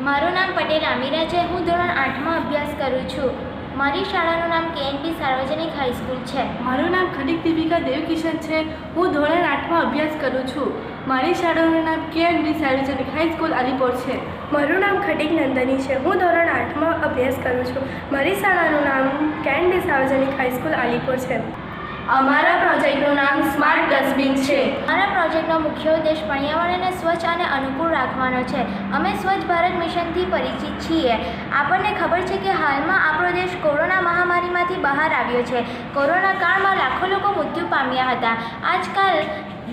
મારું નામ પટેલ આમિરા છે. હું ધોરણ 8માં અભ્યાસ કરું છું. મારી શાળાનું નામ KNP સાર્વજનિક હાઈસ્કૂલ છે. મારું નામ ખડીક દીપિકા દેવકિશન છે. હું ધોરણ 8માં અભ્યાસ કરું છું. મારી શાળાનું નામ KNP સાર્વજનિક હાઈસ્કૂલ અલીપોર છે. મારું નામ ખડીક નંદની છે. હું ધોરણ 8માં અભ્યાસ કરું છું. મારી શાળાનું નામ KNP સાર્વજનિક હાઈસ્કૂલ અલીપોર છે. અમારા પ્રોજેક્ટનું નામ સ્માર્ટ ડસ્ટબિન છે. અમારા પ્રોજેક્ટનો મુખ્ય ઉદ્દેશ પર્યાવરણને સ્વચ્છ અને અનુકૂળ રાખવાનો છે. અમે સ્વચ્છ ભારત મિશનથી પરિચિત છીએ. આપણને ખબર છે કે હાલમાં આપણો દેશ કોરોના મહામારીમાંથી બહાર આવ્યો છે. કોરોના કાળમાં લાખો લોકો મૃત્યુ પામ્યા હતા. આજકાલ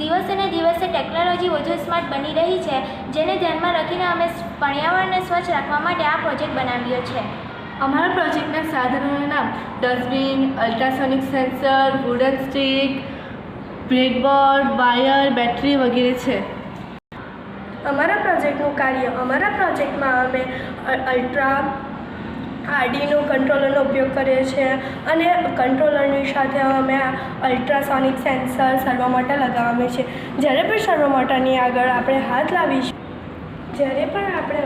દિવસે ને દિવસે ટેકનોલોજી વધુ સ્માર્ટ બની રહી છે, જેને ધ્યાનમાં રાખીને અમે પર્યાવરણને સ્વચ્છ રાખવા માટે આ પ્રોજેક્ટ બનાવ્યો છે. અમારા પ્રોજેક્ટના સાધનોના નામ dustbin, ultrasonic sensor, wooden stick, breadboard, wire, battery વગેરે છે. અમારા પ્રોજેક્ટનું કાર્ય અમારા પ્રોજેક્ટમાં અમે આરડીનો કંટ્રોલરનો ઉપયોગ કરીએ છીએ અને કંટ્રોલરની સાથે અમે અલ્ટ્રાસોનિક સેન્સર સર્વો મોટર લગાવીએ છીએ. જ્યારે પણ સર્વો મોટરની આગળ આપણે હાથ લાવીશું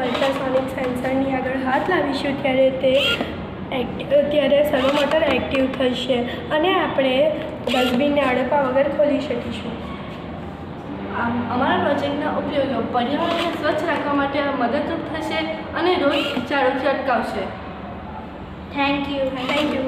અલ્ટ્રાસોનિક સેન્સરની આગળ હાથ લાવીશું ત્યારે સર્વો મોટર એક્ટિવ થશે અને આપણે ડસ્ટબિનને અડકવા વગર ખોલી શકીશું. અમારા પ્રોજેક્ટના ઉપયોગો પર્યાવરણને સ્વચ્છ રાખવા માટે મદદરૂપ થશે અને રોગચાળોથી અટકાવશે. Thank you.